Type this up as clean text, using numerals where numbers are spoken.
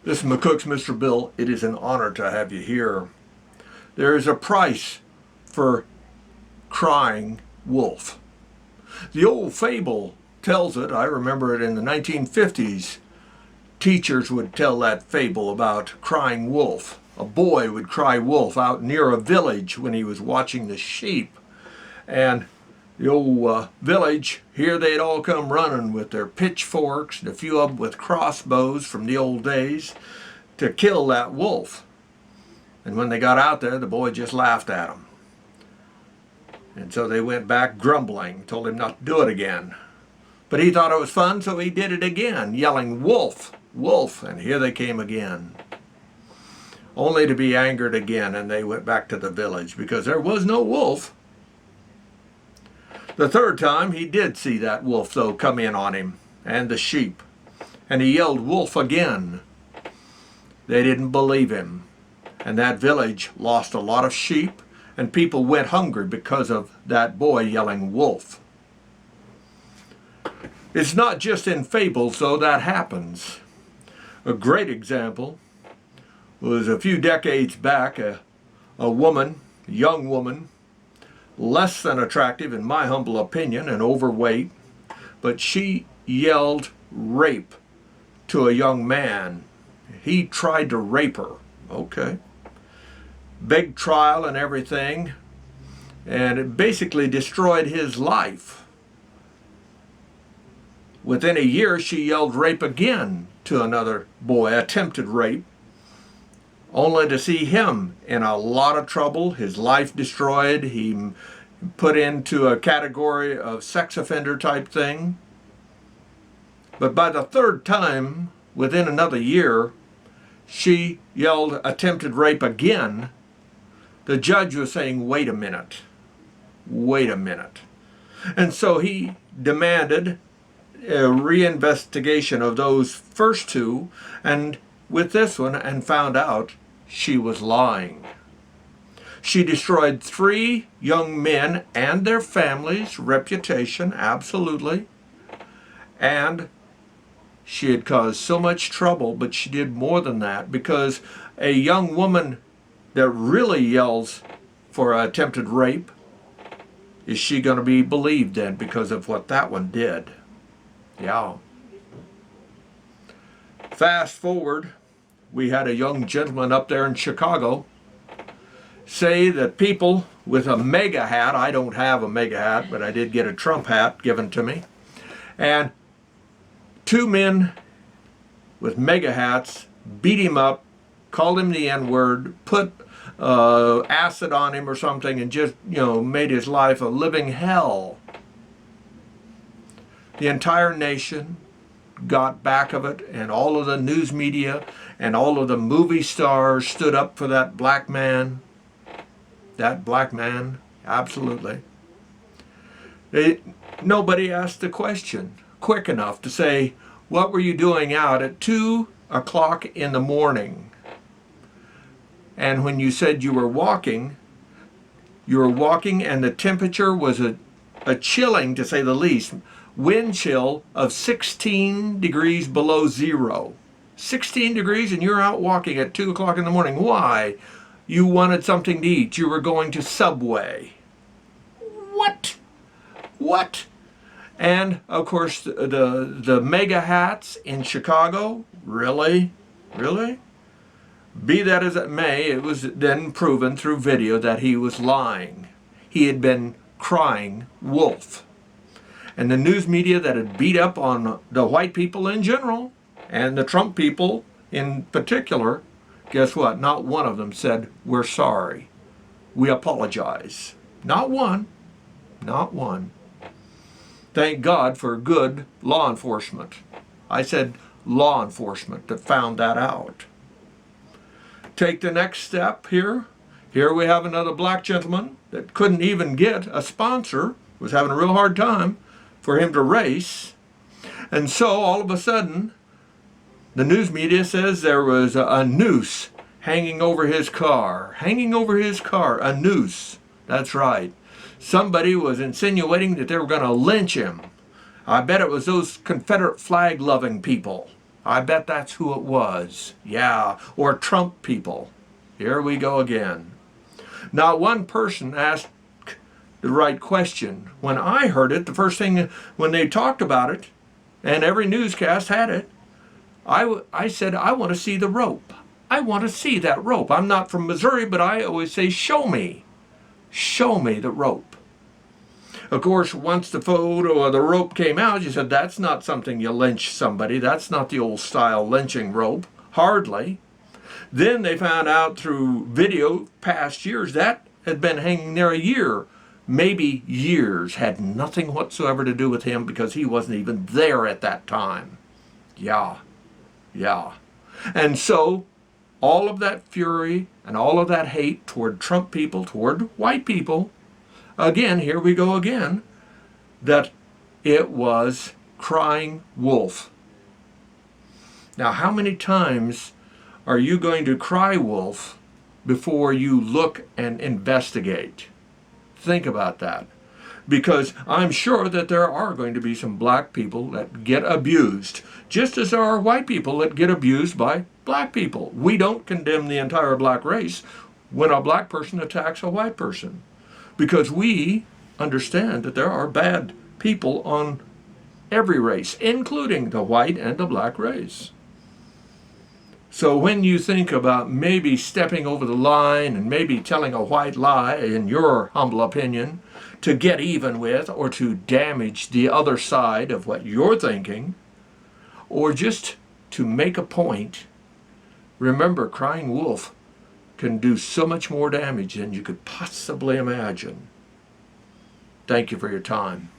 This is McCook's Mr. Bill. It is an honor to have you here. There is a price for crying wolf. The old fable tells it. I remember it in the 1950s. Teachers would tell that fable about crying wolf. A boy would cry wolf out near a village when he was watching the sheep. And the old village, here they'd all come running with their pitchforks, and a few of them with crossbows from the old days, to kill that wolf. And when they got out there, the boy just laughed at them. And so they went back grumbling, told him not to do it again. But he thought it was fun, so he did it again, yelling, "Wolf, wolf," and here they came again. Only to be angered again, and they went back to the village because there was no wolf. The third time, he did see that wolf, though, come in on him and the sheep, and he yelled, "Wolf," again. They didn't believe him, and that village lost a lot of sheep, and people went hungry because of that boy yelling, "Wolf." It's not just in fables, though, that happens. A great example was a few decades back, a young woman, less than attractive in my humble opinion and overweight, but she yelled rape to a young man. He tried to rape her. Okay. Big trial and everything, and it basically destroyed his life. Within a year, she yelled rape again to another boy, attempted rape, only to see him in a lot of trouble, his life destroyed, he put into a category of sex offender type thing. But by the third time, within another year, she yelled attempted rape again. The judge was saying, wait a minute. And so he demanded a reinvestigation of those first two, and with this one, and found out she was lying. She destroyed 3 young men and their families' reputation, absolutely. And she had caused so much trouble, but she did more than that, because a young woman that really yells for attempted rape, is she going to be believed then because of what that one did? Yeah. Fast forward, we had a young gentleman up there in Chicago say that people with a mega hat, I don't have a mega hat, but I did get a Trump hat given to me, and 2 men with mega hats beat him up, called him the N-word, put acid on him or something, and just, made his life a living hell. The entire nation got back of it, and all of the news media and all of the movie stars stood up for that black man. That black man, absolutely. Nobody asked the question quick enough to say, what were you doing out at 2 o'clock in the morning? And when you said you were walking and the temperature was a chilling, to say the least, wind chill of 16 degrees below zero. 16 degrees, and you're out walking at 2 o'clock in the morning. Why? You wanted something to eat. You were going to Subway. What? And, of course, the mega hats in Chicago, really? Be that as it may, it was then proven through video that he was lying. He had been crying wolf. And the news media that had beat up on the white people in general, and the Trump people in particular, guess what? Not one of them said, we're sorry. We apologize. Not one. Thank God for good law enforcement. I said law enforcement that found that out. Take the next step here. Here we have another black gentleman that couldn't even get a sponsor, was having a real hard time for him to race. And so all of a sudden, the news media says there was a noose hanging over his car. A noose. That's right. Somebody was insinuating that they were going to lynch him. I bet it was those Confederate flag-loving people. I bet that's who it was. Yeah, or Trump people. Here we go again. Not one person asked the right question. When I heard it, the first thing when they talked about it, and every newscast had it, I said, I want to see the rope. I want to see that rope. I'm not from Missouri, but I always say, show me. Show me the rope. Of course, once the photo of the rope came out, you said, that's not something you lynch somebody. That's not the old style lynching rope. Hardly. Then they found out through video past years that had been hanging there a year. Maybe years. Had nothing whatsoever to do with him because he wasn't even there at that time. Yeah. And so all of that fury and all of that hate toward Trump people, toward white people, again, here we go again, that it was crying wolf. Now, how many times are you going to cry wolf before you look and investigate? Think about that. Because I'm sure that there are going to be some black people that get abused, just as there are white people that get abused by black people. We don't condemn the entire black race when a black person attacks a white person, because we understand that there are bad people on every race, including the white and the black race. So when you think about maybe stepping over the line and maybe telling a white lie, in your humble opinion, to get even with or to damage the other side of what you're thinking, or just to make a point, remember, crying wolf can do so much more damage than you could possibly imagine. Thank you for your time.